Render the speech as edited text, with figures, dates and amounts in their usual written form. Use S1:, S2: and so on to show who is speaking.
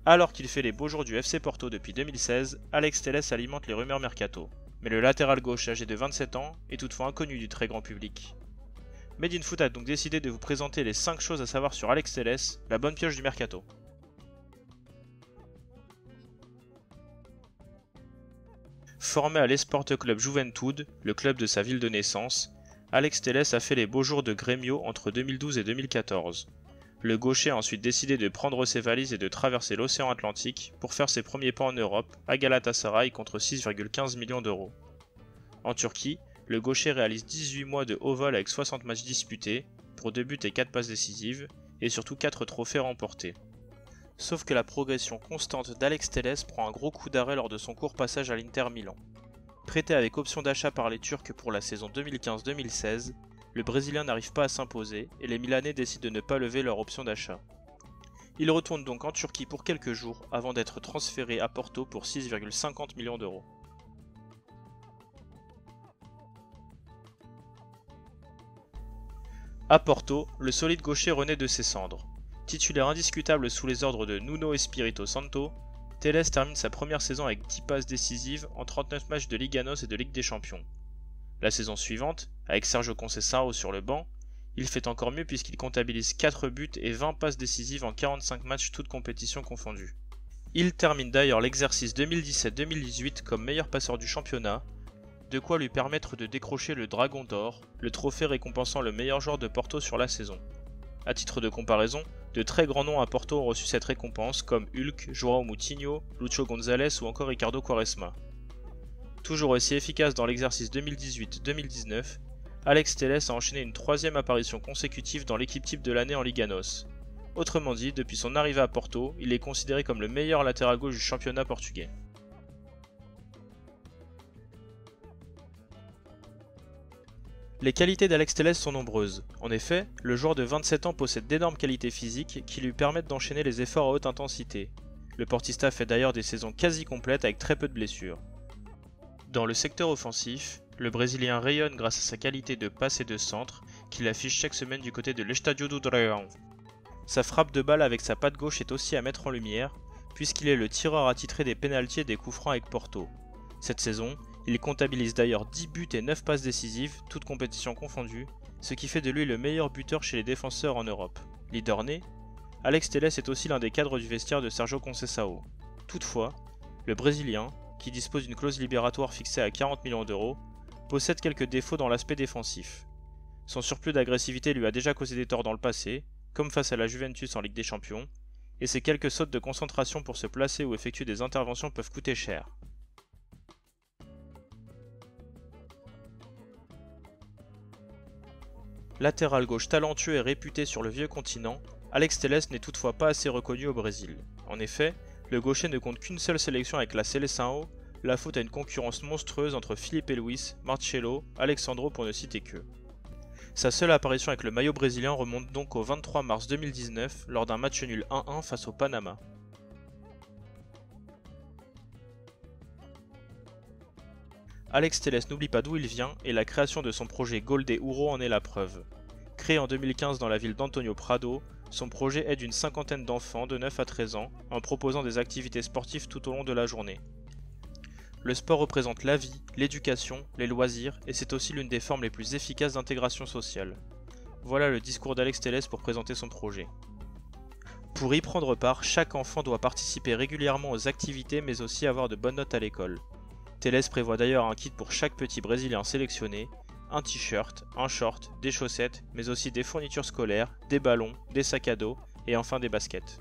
S1: Alors qu'il fait les beaux jours du FC Porto depuis 2016, Alex Telles alimente les rumeurs mercato. Mais le latéral gauche âgé de 27 ans est toutefois inconnu du très grand public. Made in Foot a donc décidé de vous présenter les 5 choses à savoir sur Alex Telles, la bonne pioche du mercato. Formé à l'Esporte Club Juventude, le club de sa ville de naissance, Alex Telles a fait les beaux jours de Grêmio entre 2012 et 2014. Le gaucher a ensuite décidé de prendre ses valises et de traverser l'océan Atlantique pour faire ses premiers pas en Europe à Galatasaray contre 6,15 millions d'euros. En Turquie, le gaucher réalise 18 mois de haut vol avec 60 matchs disputés, pour 2 buts et 4 passes décisives, et surtout 4 trophées remportés. Sauf que la progression constante d'Alex Telles prend un gros coup d'arrêt lors de son court passage à l'Inter Milan. Prêté avec option d'achat par les Turcs pour la saison 2015-2016, le Brésilien n'arrive pas à s'imposer et les Milanais décident de ne pas lever leur option d'achat. Il retourne donc en Turquie pour quelques jours avant d'être transféré à Porto pour 6,50 millions d'euros. À Porto, le solide gaucher renaît de ses cendres. Titulaire indiscutable sous les ordres de Nuno Espirito Santo, Telles termine sa première saison avec 10 passes décisives en 39 matchs de Liga NOS et de Ligue des Champions. La saison suivante, avec Sérgio Conceição sur le banc, il fait encore mieux puisqu'il comptabilise 4 buts et 20 passes décisives en 45 matchs toutes compétitions confondues. Il termine d'ailleurs l'exercice 2017-2018 comme meilleur passeur du championnat, de quoi lui permettre de décrocher le Dragon d'Or, le trophée récompensant le meilleur joueur de Porto sur la saison. A titre de comparaison, de très grands noms à Porto ont reçu cette récompense comme Hulk, João Moutinho, Lucho González ou encore Ricardo Quaresma. Toujours aussi efficace dans l'exercice 2018-2019, Alex Telles a enchaîné une 3e apparition consécutive dans l'équipe type de l'année en Liga NOS. Autrement dit, depuis son arrivée à Porto, il est considéré comme le meilleur latéral gauche du championnat portugais. Les qualités d'Alex Telles sont nombreuses. En effet, le joueur de 27 ans possède d'énormes qualités physiques qui lui permettent d'enchaîner les efforts à haute intensité. Le portista fait d'ailleurs des saisons quasi complètes avec très peu de blessures. Dans le secteur offensif, le Brésilien rayonne grâce à sa qualité de passe et de centre qu'il affiche chaque semaine du côté de l'Estádio do Dragão. Sa frappe de balle avec sa patte gauche est aussi à mettre en lumière, puisqu'il est le tireur attitré des pénaltys et des coups francs avec Porto. Cette saison, il comptabilise d'ailleurs 10 buts et 9 passes décisives, toutes compétitions confondues, ce qui fait de lui le meilleur buteur chez les défenseurs en Europe. Leader né, Alex Telles est aussi l'un des cadres du vestiaire de Sérgio Conceição. Toutefois, le Brésilien, qui dispose d'une clause libératoire fixée à 40 millions d'euros, possède quelques défauts dans l'aspect défensif. Son surplus d'agressivité lui a déjà causé des torts dans le passé, comme face à la Juventus en Ligue des Champions, et ses quelques sautes de concentration pour se placer ou effectuer des interventions peuvent coûter cher. Latéral gauche talentueux et réputé sur le vieux continent, Alex Telles n'est toutefois pas assez reconnu au Brésil. En effet, le gaucher ne compte qu'une seule sélection avec la Seleção, la faute à une concurrence monstrueuse entre Filipe Luís, Marcelo, Alexandro pour ne citer qu'eux. Sa seule apparition avec le maillot brésilien remonte donc au 23 mars 2019 lors d'un match nul 1-1 face au Panama. Alex Telles n'oublie pas d'où il vient et la création de son projet Gol de Ouro en est la preuve. Créé en 2015 dans la ville d'Antonio Prado, son projet aide une cinquantaine d'enfants de 9 à 13 ans en proposant des activités sportives tout au long de la journée. Le sport représente la vie, l'éducation, les loisirs et c'est aussi l'une des formes les plus efficaces d'intégration sociale. Voilà le discours d'Alex Telles pour présenter son projet. Pour y prendre part, chaque enfant doit participer régulièrement aux activités mais aussi avoir de bonnes notes à l'école. Telles prévoit d'ailleurs un kit pour chaque petit Brésilien sélectionné, un t-shirt, un short, des chaussettes, mais aussi des fournitures scolaires, des ballons, des sacs à dos et enfin des baskets.